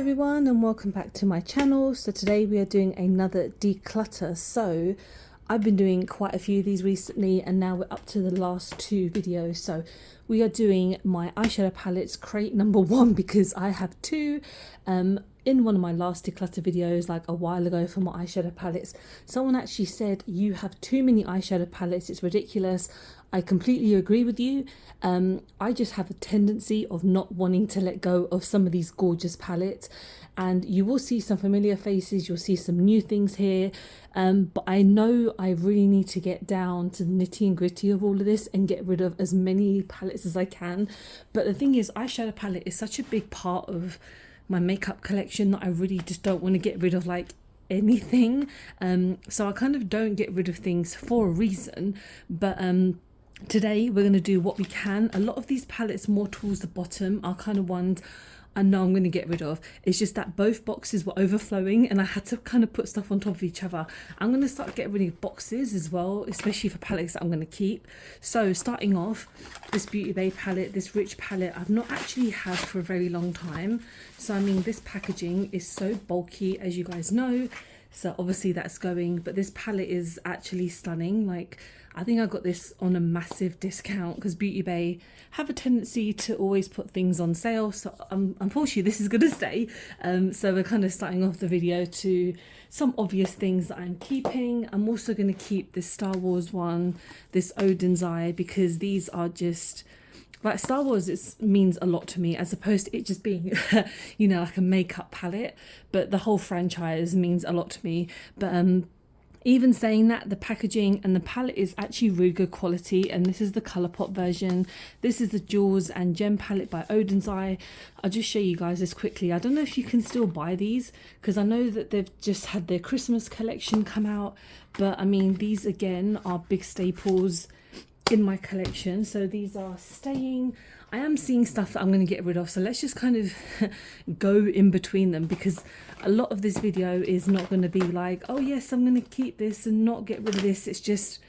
everyone and welcome back to my channel. So today we are doing another declutter. So I've been doing quite a few of these recently and now we're up to the last two videos. So we are doing my eyeshadow palettes crate number one because I have two. In one of my last declutter videos like a while ago for my eyeshadow palettes, someone actually said you have too many eyeshadow palettes, it's ridiculous. I completely agree with you. I just have a tendency of not wanting to let go of some of these gorgeous palettes, and you will see some familiar faces, you'll see some new things here, but I know I really need to get down to the nitty and gritty of all of this and get rid of as many palettes as I can. But the thing is, eyeshadow palette is such a big part of my makeup collection that I really just don't want to get rid of like anything. So I kind of don't get rid of things for a reason, but today we're going to do what we can. A lot of these palettes more towards the bottom are kind of ones I know I'm going to get rid of. It's just that both boxes were overflowing and I had to kind of put stuff on top of each other. I'm going to start getting rid of boxes as well, especially for palettes that I'm going to keep. So starting off, this Beauty Bay palette, this Rich palette, I've not actually had for a very long time. So I mean, this packaging is so bulky, as you guys know. So obviously that's going, but this palette is actually stunning. Like, I think I got this on a massive discount because Beauty Bay have a tendency to always put things on sale. So unfortunately this is going to stay. So we're kind of starting off the video to some obvious things that I'm keeping. I'm also going to keep this Star Wars one, this Odin's Eye, because these are just... like Star Wars, it means a lot to me as opposed to it just being, you know, like a makeup palette. But the whole franchise means a lot to me. But even saying that, the packaging and the palette is actually really good quality. And this is the Colourpop version. This is the Jewels and Gem palette by Odin's Eye. I'll just show you guys this quickly. I don't know if you can still buy these because I know that they've just had their Christmas collection come out. But I mean, these again are big staples in my collection, so these are staying. I am seeing stuff that I'm going to get rid of, so let's just kind of go in between them, because a lot of this video is not going to be like, oh yes, I'm going to keep this and not get rid of this. It's just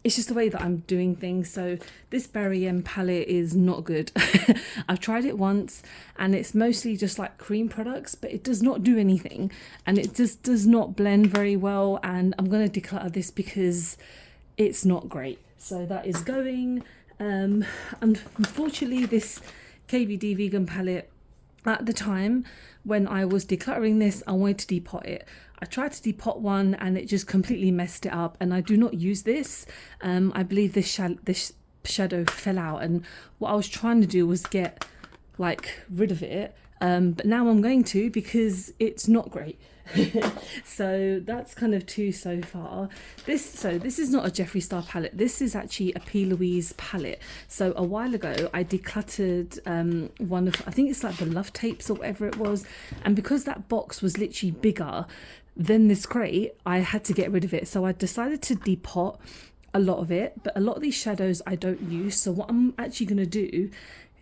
the way that I'm doing things. So this Berry M palette is not good. I've tried it once and it's mostly just like cream products, but it does not do anything and it just does not blend very well, and I'm going to declutter this because it's not great. So that is going. Unfortunately, this KVD vegan palette, at the time when I was decluttering this, I wanted to depot it. I tried to depot one and it just completely messed it up, and I do not use this. I believe this shadow fell out, and what I was trying to do was get like rid of it, but now I'm going to, because it's not great. So that's kind of two so far. This is not a Jeffree Star palette. This is actually a P.Louise palette. So a while ago I decluttered one of, I think it's like the Love Tapes or whatever it was, and because that box was literally bigger than this crate, I had to get rid of it. So I decided to depot a lot of it, but a lot of these shadows I don't use. So what I'm actually going to do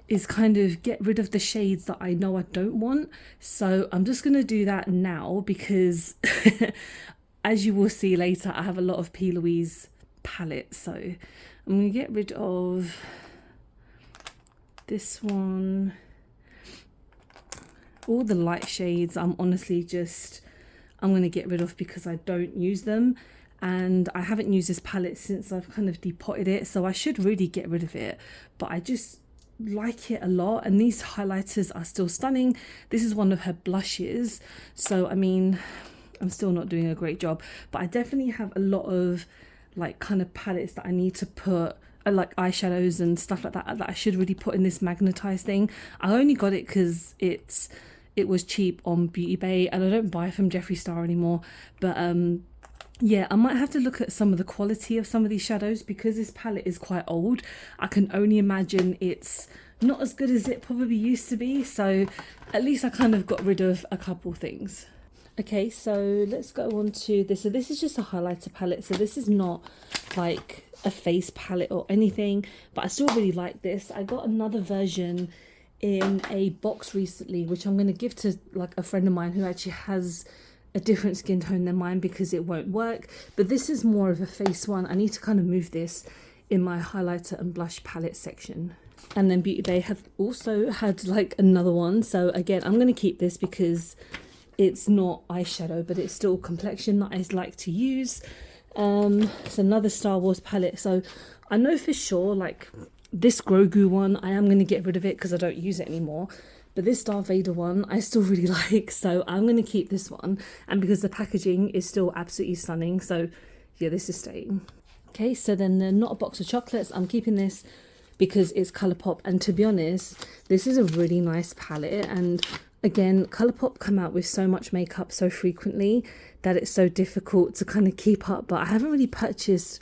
is kind of get rid of the shades that I know I don't want. So I'm just going to do that now because as you will see later, I have a lot of P.Louise palettes. So I'm going to get rid of this one. All the light shades I'm going to get rid of because I don't use them. And I haven't used this palette since I've kind of depotted it. So I should really get rid of it. But I just like it a lot, and these highlighters are still stunning. This is one of her blushes, so I mean, I'm still not doing a great job, but I definitely have a lot of like kind of palettes that I need to put, like eyeshadows and stuff like that, that I should really put in this magnetized thing. I only got it because it was cheap on Beauty Bay, and I don't buy from Jeffree Star anymore. But yeah, I might have to look at some of the quality of some of these shadows because this palette is quite old. I can only imagine it's not as good as it probably used to be. So at least I kind of got rid of a couple things. Okay, so let's go on to this. So this is just a highlighter palette. So this is not like a face palette or anything, but I still really like this. I got another version in a box recently, which I'm going to give to like a friend of mine who actually has a different skin tone than mine because it won't work. But this is more of a face one. I need to kind of move this in my highlighter and blush palette section. And then Beauty Bay have also had like another one. So again, I'm going to keep this because it's not eyeshadow, but it's still complexion that I like to use. It's another Star Wars palette. So I know for sure, like this Grogu one, I am going to get rid of it because I don't use it anymore. But this Darth Vader one, I still really like. So I'm going to keep this one. And because the packaging is still absolutely stunning. So yeah, this is staying. Okay, so then the Not a Box of Chocolates, I'm keeping this because it's Colourpop. And to be honest, this is a really nice palette. And again, Colourpop come out with so much makeup so frequently that it's so difficult to kind of keep up. But I haven't really purchased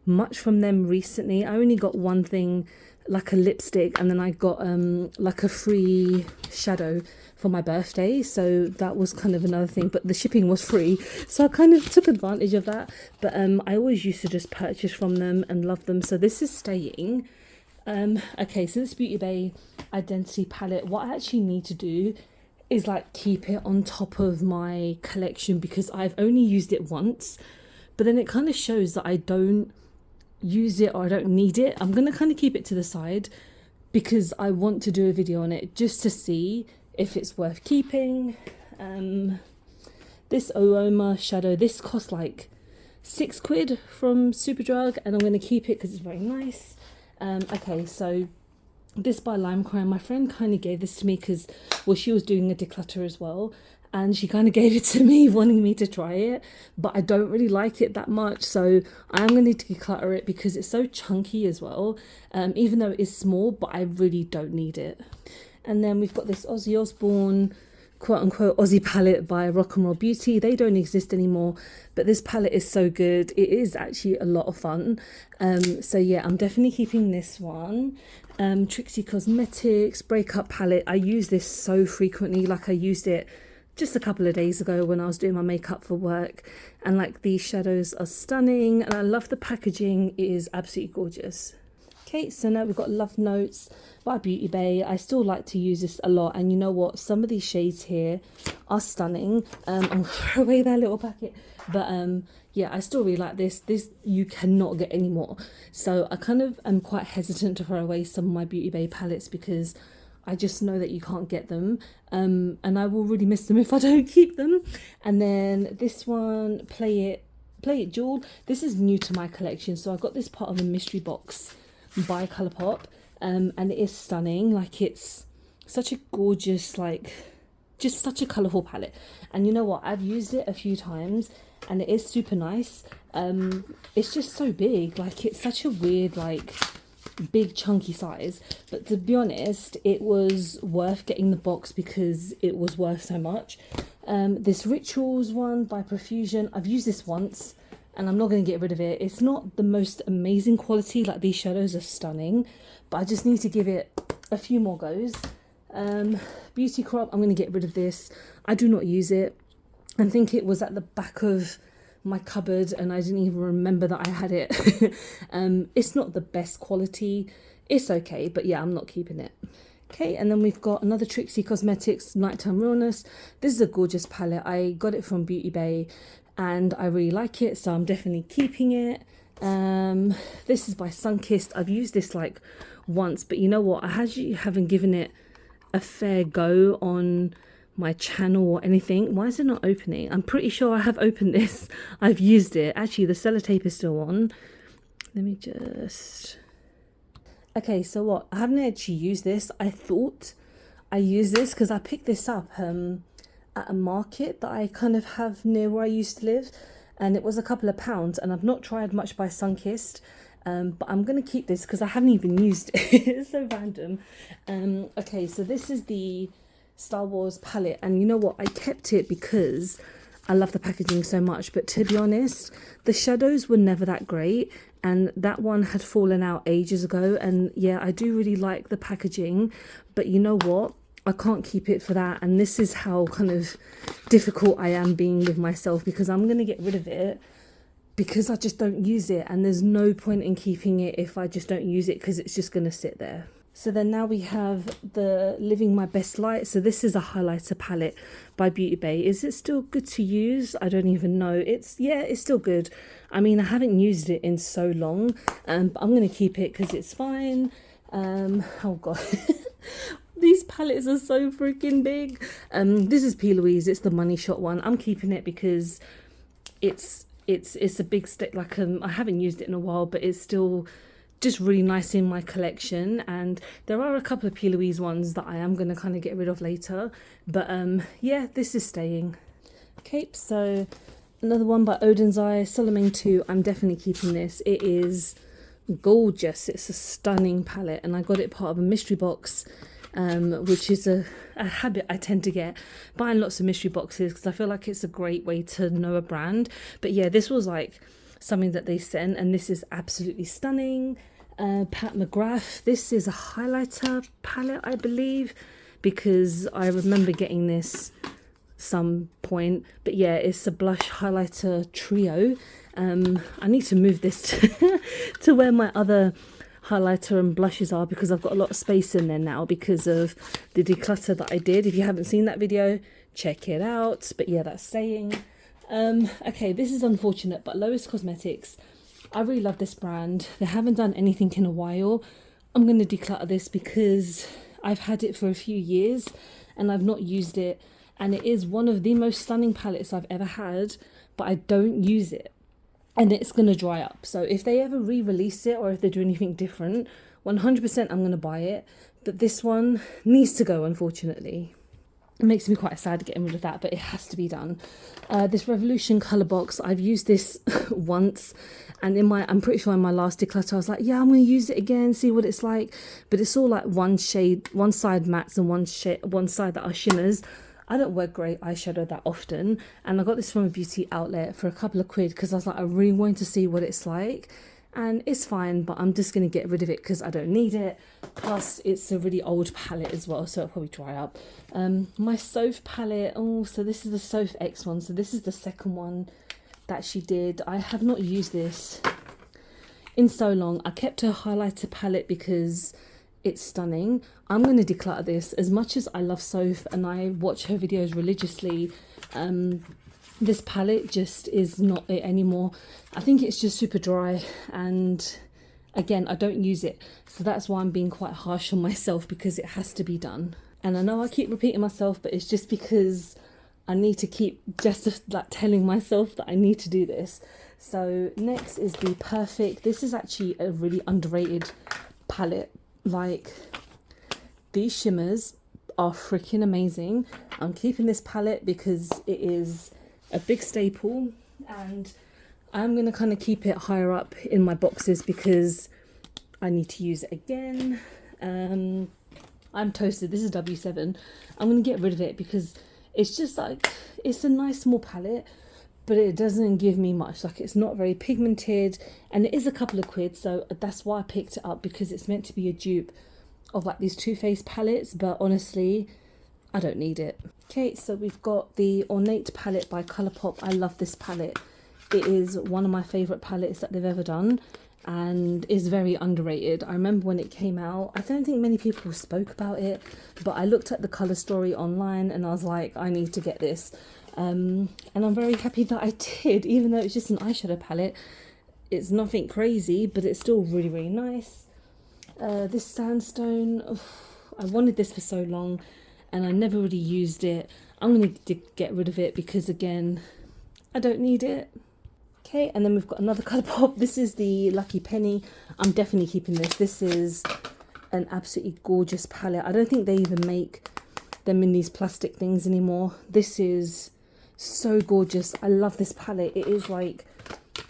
much from them recently. I only got one thing, like a lipstick, and then I got like a free shadow for my birthday, so that was kind of another thing, but the shipping was free, so I kind of took advantage of that. But I always used to just purchase from them and love them, so this is staying. Okay, so this Beauty Bay Identity palette, what I actually need to do is like keep it on top of my collection because I've only used it once, but then it kind of shows that I don't use it or I don't need it. I'm gonna kind of keep it to the side because I want to do a video on it just to see if it's worth keeping. This Aroma shadow, this cost like £6 from Superdrug, and I'm going to keep it because it's very nice. Okay, so this by Lime Crime, my friend kind of gave this to me because, well, she was doing a declutter as well, and she kind of gave it to me wanting me to try it, but I don't really like it that much, so I'm going to declutter it because it's so chunky as well, even though it is small, but I really don't need it. And then we've got this Ozzy Osbourne quote-unquote Aussie palette by Rock and Roll Beauty. They don't exist anymore, but this palette is so good. It is actually a lot of fun. So yeah, I'm definitely keeping this one. Trixie Cosmetics Breakup palette. I use this so frequently, like I used it just a couple of days ago when I was doing my makeup for work, and like these shadows are stunning and I love the packaging. It is absolutely gorgeous. Okay, so now we've got Love Notes by Beauty Bay. I still like to use this a lot, and you know what, some of these shades here are stunning. I'm gonna throw away that little packet, but yeah, I still really like this. This you cannot get anymore, so I kind of am quite hesitant to throw away some of my Beauty Bay palettes because I just know that you can't get them, and I will really miss them if I don't keep them. And then this one, Play It Jewel. This is new to my collection, so I got this part of a mystery box by Colourpop, and it is stunning. Like, it's such a gorgeous, like, just such a colourful palette. And you know what, I've used it a few times and it is super nice. It's just so big, like it's such a weird, like, big chunky size, but to be honest, it was worth getting the box because it was worth so much. This Rituals one by Profusion, I've used this once and I'm not going to get rid of it. It's not the most amazing quality, like these shadows are stunning, but I just need to give it a few more goes. Beauty Crop, I'm going to get rid of this. I do not use it. I think it was at the back of my cupboard and I didn't even remember that I had it. It's not the best quality. It's okay, but yeah, I'm not keeping it. Okay, and then we've got another Trixie Cosmetics Nighttime Realness. This is a gorgeous palette. I got it from Beauty Bay and I really like it, so I'm definitely keeping it. This is by Sunkissed. I've used this like once, but you know what, I actually haven't given it a fair go on my channel or anything. Why is it not opening? I'm pretty sure I have opened this. I've used it. Actually, the sellotape is still on. Let me just... Okay, so what? I haven't actually used this. I thought I used this because I picked this up at a market that I kind of have near where I used to live, and it was a couple of pounds, and I've not tried much by Sunkissed, but I'm going to keep this because I haven't even used it. It's so random. Okay, so this is the Star Wars palette, and you know what, I kept it because I love the packaging so much, but to be honest, the shadows were never that great, and that one had fallen out ages ago. And yeah, I do really like the packaging, but you know what, I can't keep it for that. And this is how kind of difficult I am being with myself, because I'm going to get rid of it because I just don't use it, and there's no point in keeping it if I just don't use it because it's just going to sit there. So then now we have the Living My Best Light. So this is a highlighter palette by Beauty Bay. Is it still good to use? I don't even know. Yeah, it's still good. I mean, I haven't used it in so long, but I'm going to keep it because it's fine. Oh god. These palettes are so freaking big. This is P.Louise. It's the Money Shot one. I'm keeping it because it's a big stick. Like I haven't used it in a while, but it's still just really nice in my collection. And there are a couple of P.Louise ones that I am going to kind of get rid of later. But yeah, this is staying. Okay, so another one by Odin's Eye, Solomon 2. I'm definitely keeping this. It is gorgeous. It's a stunning palette, and I got it part of a mystery box. Which is a habit I tend to get, buying lots of mystery boxes because I feel like it's a great way to know a brand. But yeah, this was like something that they sent, and this is absolutely stunning. Pat McGrath, this is a highlighter palette, I believe, because I remember getting this some point. But yeah, it's a blush highlighter trio. I need to move this to where my other highlighter and blushes are, because I've got a lot of space in there now because of the declutter that I did. If you haven't seen that video, check it out. But yeah, that's staying. Okay, this is unfortunate, but Lois Cosmetics, I really love this brand. They haven't done anything in a while. I'm going to declutter this because I've had it for a few years and I've not used it, and it is one of the most stunning palettes I've ever had, but I don't use it. And it's going to dry up. So if they ever re-release it or if they do anything different, 100% I'm going to buy it. But this one needs to go, unfortunately. It makes me quite sad getting rid of that, but it has to be done. This Revolution colour box, I've used this once. And I'm pretty sure in my last declutter, I was like, yeah, I'm going to use it again, see what it's like. But it's all like one shade, one side mattes and one side that are shimmers. I don't wear grey eyeshadow that often, and I got this from a beauty outlet for a couple of quid because I was like, I really wanted to see what it's like, and it's fine, but I'm just going to get rid of it because I don't need it. Plus it's a really old palette as well, so it'll probably dry up. My Soph palette, so this is the Soph X one, so this is the second one that she did. I have not used this in so long. I kept her highlighter palette because it's stunning. I'm going to declutter this. As much as I love Soph and I watch her videos religiously, this palette just is not it anymore. I think it's just super dry, and again, I don't use it, so that's why I'm being quite harsh on myself, because it has to be done. And I know I keep repeating myself, but it's just because I need to keep just like telling myself that I need to do this. So next is BPerfect. This is actually a really underrated palette. Like, these shimmers are freaking amazing. I'm keeping this palette because it is a big staple, and I'm going to kind of keep it higher up in my boxes because I need to use it again. I'm toasted. This is W7. I'm going to get rid of it because it's just like, it's a nice small palette, but it doesn't give me much. Like, it's not very pigmented, and it is a couple of quid, so that's why I picked it up, because it's meant to be a dupe of like these Too Faced palettes, but honestly, I don't need it. Okay, so we've got the Ornate palette by Colourpop. I love this palette. It is one of my favourite palettes that they've ever done, and is very underrated. I remember when it came out, I don't think many people spoke about it, but I looked at the colour story online and I was like, I need to get this. And I'm very happy that I did, even though it's just an eyeshadow palette. It's nothing crazy, but it's still really, really nice. This Sandstone, I wanted this for so long and I never really used it. I'm going to get rid of it because, again, I don't need it. Okay, and then we've got another Colourpop. This is the Lucky Penny. I'm definitely keeping this. This is an absolutely gorgeous palette. I don't think they even make them in these plastic things anymore. This is so gorgeous. I love this palette. It is like,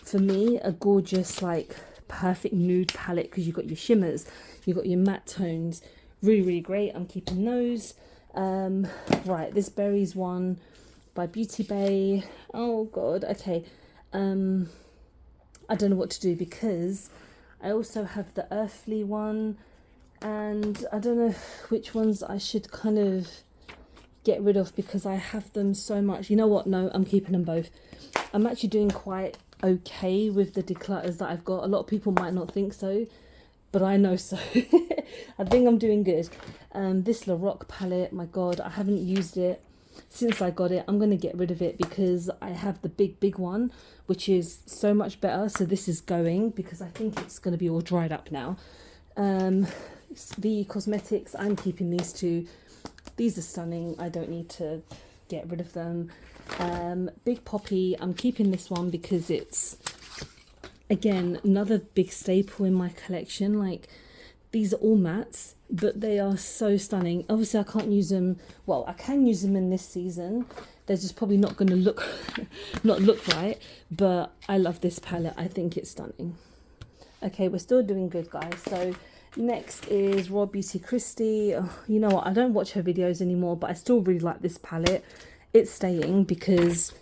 for me, a gorgeous, like, perfect nude palette, because you've got your shimmers, you've got your matte tones. Really, really great. I'm keeping those. Right, this Berries one by Beauty Bay. Oh god, okay. I don't know what to do, because I also have the Earthly one, and I don't know which ones I should kind of get rid of because I have them so much. You know what? No, I'm keeping them both. I'm actually doing quite okay with the declutters that I've got. A lot of people might not think so, but I know so. I think I'm doing good. This La Rock palette, my god, I haven't used it since I got it. I'm going to get rid of it because I have the big one, which is so much better. So this is going, because I think it's going to be all dried up now. the Cosmetics, I'm keeping these two. These are stunning. I don't need to get rid of them. Big Poppy, I'm keeping this one because it's, again, another big staple in my collection. Like, these are all mattes, but they are so stunning. Obviously I can't use them, well, I can use them in this season. They're just probably not going to look not look right, but I love this palette. I think it's stunning. Okay, we're still doing good, guys. So next is Raw Beauty Christie. Oh, you know what, I don't watch her videos anymore, but I still really like this palette. It's staying because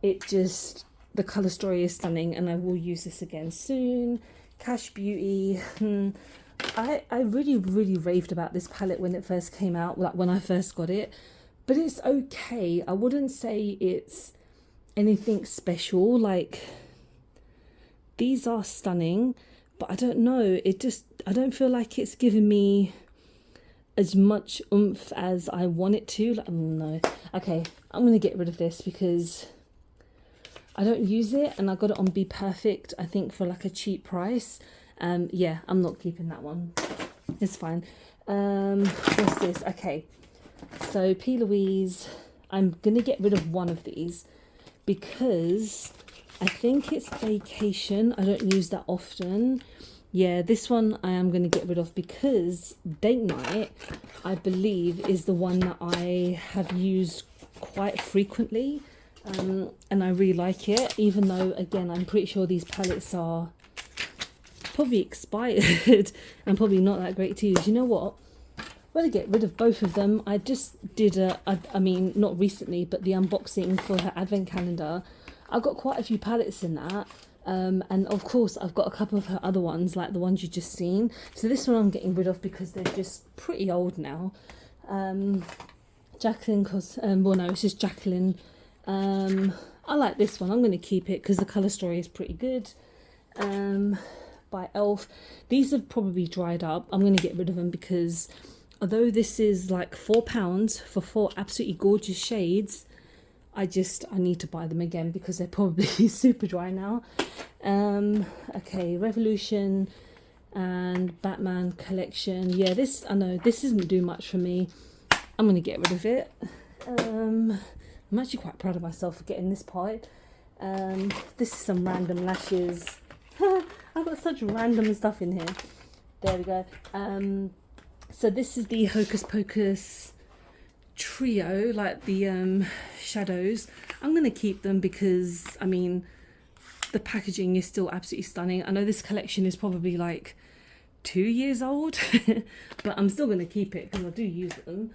it just, the color story is stunning, and I will use this again soon. Cash Beauty. I really raved about this palette when it first came out, like when I first got it, but it's okay. I wouldn't say it's anything special. Like, these are stunning, but I don't know, it just, I don't feel like it's giving me as much oomph as I want it to. Like, no. Okay, I'm gonna get rid of this because I don't use it, and I got it on BPerfect, I think, for like a cheap price. Yeah, I'm not keeping that one. It's fine. What's this? Okay, so P.Louise, I'm gonna get rid of one of these because I think it's Vacation. I don't use that often. Yeah, this one I am going to get rid of because Date Night, I believe, is the one that I have used quite frequently, and I really like it, even though, again, I'm pretty sure these palettes are probably expired and probably not that great to use. You know what? I'm going to get rid of both of them. I just did I mean, not recently, but the unboxing for her advent calendar. I've got quite a few palettes in that. And of course I've got a couple of her other ones, like the ones you've just seen. So this one I'm getting rid of because they're just pretty old now. Jacqueline, well no, it's just Jacqueline. I like this one. I'm going to keep it because the colour story is pretty good. By Elf. These have probably dried up. I'm going to get rid of them because although this is like £4 for 4 absolutely gorgeous shades, I need to buy them again because they're probably super dry now. Okay, Revolution and Batman collection. Yeah, this, I know this isn't doing much for me. I'm gonna get rid of it. I'm actually quite proud of myself for getting this part. This is some random lashes. I've got such random stuff in here. There we go. So this is the Hocus Pocus trio, like the shadows. I'm going to keep them because, I mean, the packaging is still absolutely stunning. I know this collection is probably like 2 years old, but I'm still going to keep it because I do use them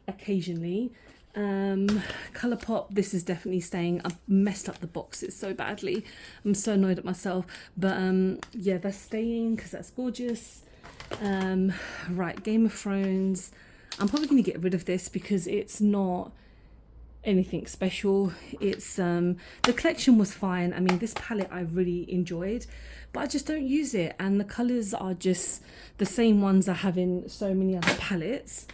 occasionally. Colourpop, this is definitely staying. I've messed up the boxes so badly. I'm so annoyed at myself, but yeah, that's staying because that's gorgeous. Right, Game of Thrones. I'm probably going to get rid of this because it's not anything special. It's the collection was fine. I mean, this palette I really enjoyed, but I just don't use it, and the colours are just the same ones I have in so many other palettes.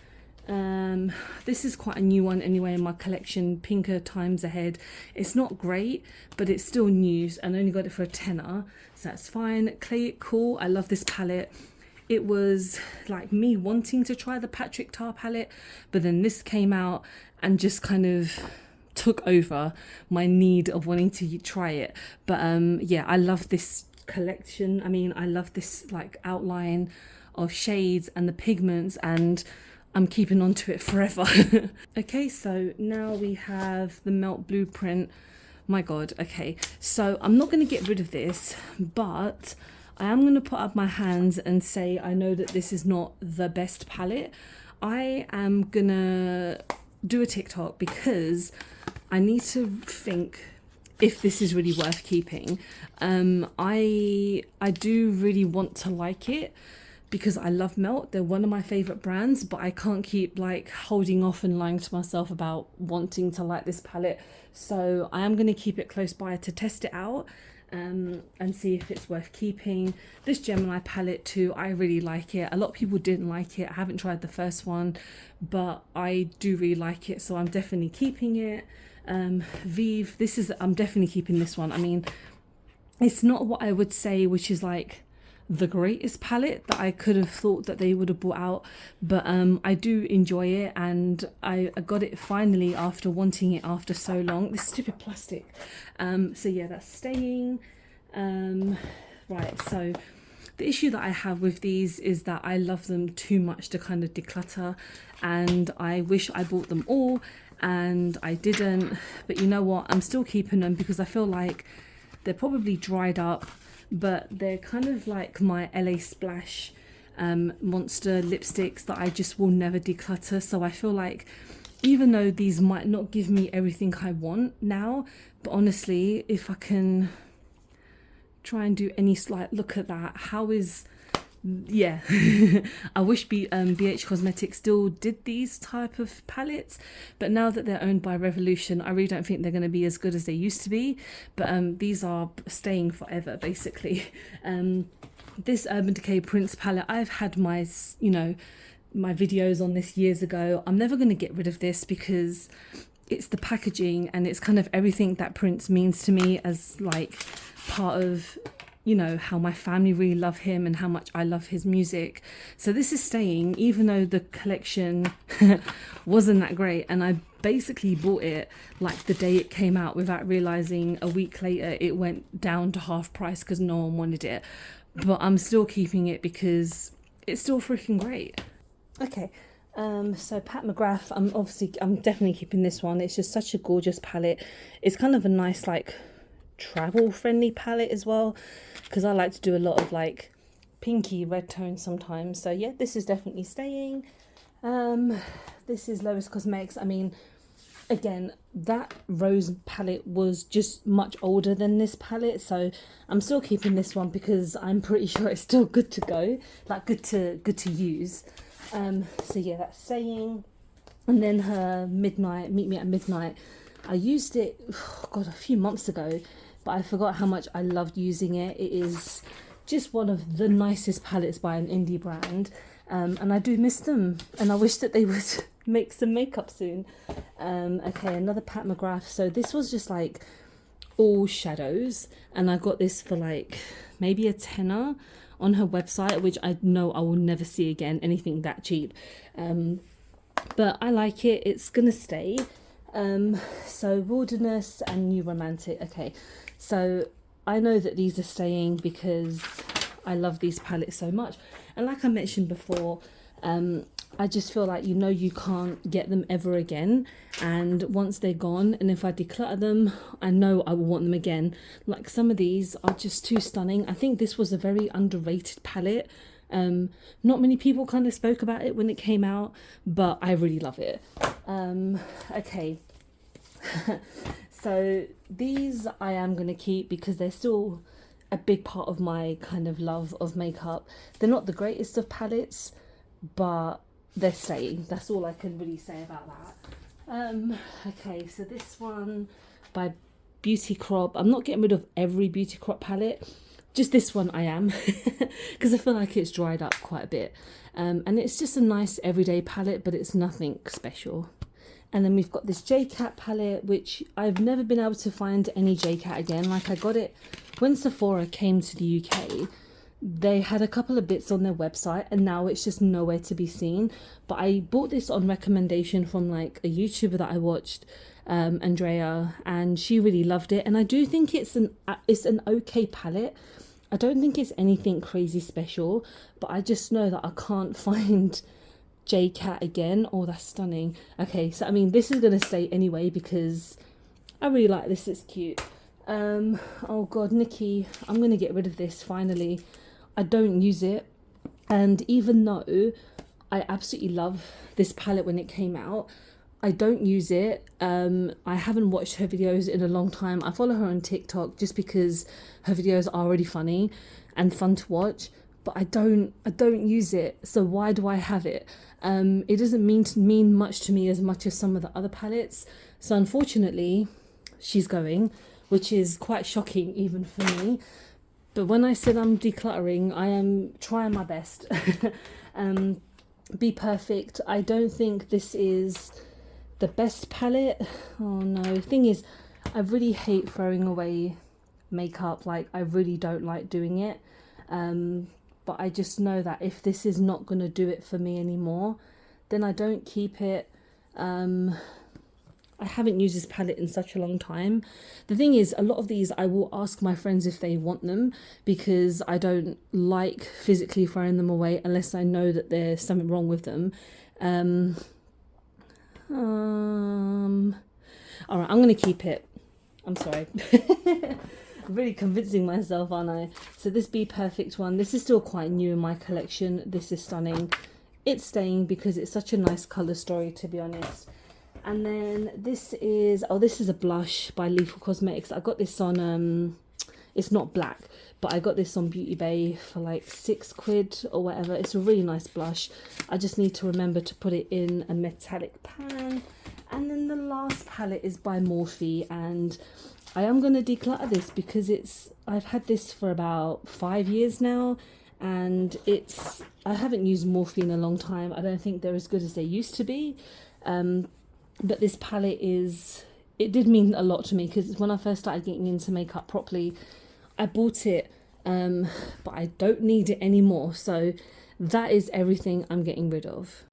This is quite a new one anyway in my collection, Pinker Times Ahead. It's not great, but it's still new, and I only got it for a tenner, so that's fine. Play It Cool, I love this palette. It was like me wanting to try the Patrick Tar palette, but then this came out and just kind of took over my need of wanting to try it. But yeah, I love this collection. I mean, I love this like outline of shades and the pigments, and I'm keeping on to it forever. Okay, so now we have the Melt Blueprint. My God, okay. So I'm not going to get rid of this, but I am going to put up my hands and say I know that this is not the best palette. I am going to do a TikTok because I need to think if this is really worth keeping. I do really want to like it because I love Melt. They're one of my favorite brands, but I can't keep like holding off and lying to myself about wanting to like this palette. So I am going to keep it close by to test it out and see if it's worth keeping. This Gemini palette too, I really like it. A lot of people didn't like it. I haven't tried the first one, but I do really like it, so I'm definitely keeping it. Vive, I'm definitely keeping this one. I mean, it's not what I would say which is like the greatest palette that I could have thought that they would have brought out, but I do enjoy it, and I got it finally after wanting it after so long. This stupid plastic. So yeah, that's staying. Right, so the issue that I have with these is that I love them too much to kind of declutter, and I wish I bought them all and I didn't. But you know what, I'm still keeping them because I feel like they're probably dried up, but they're kind of like my LA Splash monster lipsticks that I just will never declutter. So I feel like even though these might not give me everything I want now, but honestly, if I can try and do any slight look at that, how is, yeah. I wish BH Cosmetics still did these type of palettes, but now that they're owned by Revolution, I really don't think they're going to be as good as they used to be. But these are staying forever basically. This Urban Decay Prince palette, I've had my, you know, my videos on this years ago. I'm never going to get rid of this because it's the packaging and it's kind of everything that Prince means to me as like part of, you know, how my family really love him and how much I love his music. So this is staying, even though the collection wasn't that great, and I basically bought it like the day it came out without realizing a week later it went down to half price because no one wanted it. But I'm still keeping it because it's still freaking great. Okay, so Pat McGrath, I'm definitely keeping this one. It's just such a gorgeous palette. It's kind of a nice like travel friendly palette as well, because I like to do a lot of like pinky red tones sometimes. So yeah, this is definitely staying. This is Lois Cosmetics. I mean, again, that rose palette was just much older than this palette, so I'm still keeping this one because I'm pretty sure it's still good to go, like good to use. So yeah, that's staying. And then her Meet Me at Midnight, I used it, oh God, a few months ago, but I forgot how much I loved using it. It is just one of the nicest palettes by an indie brand, and I do miss them, and I wish that they would make some makeup soon. Okay, another Pat McGrath. So this was just like all shadows, and I got this for like maybe a tenner on her website, which I know I will never see again, anything that cheap. But I like it, it's gonna stay. So Wilderness and New Romantic. Okay, so I know that these are staying because I love these palettes so much, and like I mentioned before, I just feel like, you know, you can't get them ever again, and once they're gone, and if I declutter them, I know I will want them again. Like some of these are just too stunning. I think this was a very underrated palette. Not many people kind of spoke about it when it came out, but I really love it. Okay. So these I am going to keep because they're still a big part of my kind of love of makeup. They're not the greatest of palettes, but they're staying. That's all I can really say about that. Okay, so this one by Beauty Crop. I'm not getting rid of every Beauty Crop palette, just this one I am, because I feel like it's dried up quite a bit. And it's just a nice everyday palette, but it's nothing special. And then we've got this JCat palette, which I've never been able to find any JCat again. Like I got it when Sephora came to the UK. They had a couple of bits on their website and now it's just nowhere to be seen. But I bought this on recommendation from like a YouTuber that I watched, Andrea, and she really loved it. And I do think it's an okay palette. I don't think it's anything crazy special, but I just know that I can't find JCat again. Oh, that's stunning. Okay, so I mean, this is gonna stay anyway because I really like this. It's cute. Oh God, Nikki, I'm gonna get rid of this finally. I don't use it, and even though I absolutely love this palette when it came out, I don't use it. I haven't watched her videos in a long time. I follow her on TikTok just because her videos are already funny and fun to watch, but I don't use it. So why do I have it? It doesn't mean much to me as much as some of the other palettes. So unfortunately, she's going, which is quite shocking even for me. But when I said I'm decluttering, I am trying my best. BPerfect. I don't think this is the best palette. Oh no, the thing is, I really hate throwing away makeup. Like I really don't like doing it. but I just know that if this is not going to do it for me anymore, then I don't keep it. I haven't used this palette in such a long time. The thing is, a lot of these I will ask my friends if they want them, because I don't like physically throwing them away unless I know that there's something wrong with them. All right, I'm gonna keep it. I'm sorry. I'm really convincing myself, aren't I? So this BPerfect one, this is still quite new in my collection. This is stunning. It's staying because it's such a nice color story, to be honest. And then this is, oh, this is a blush by Lethal Cosmetics. I got this on, it's not black, but I got this on Beauty Bay for like £6 or whatever. It's a really nice blush. I just need to remember to put it in a metallic pan. And then the last palette is by Morphe, and I am going to declutter this because I've had this for about 5 years now, and I haven't used Morphe in a long time. I don't think they're as good as they used to be. But this palette it did mean a lot to me, because when I first started getting into makeup properly, I bought it, but I don't need it anymore. So that is everything I'm getting rid of.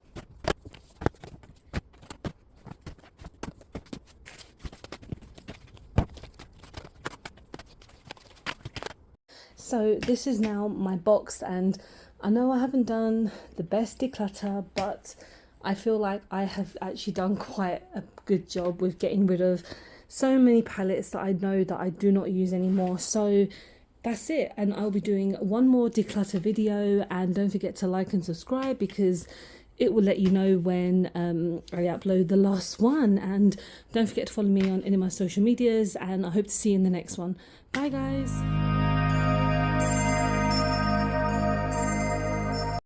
So this is now my box, and I know I haven't done the best declutter, but I feel like I have actually done quite a good job with getting rid of so many palettes that I know that I do not use anymore. So that's it, and I'll be doing one more declutter video, and don't forget to like and subscribe, because it will let you know when I upload the last one. And don't forget to follow me on any of my social medias, and I hope to see you in the next one. Bye guys.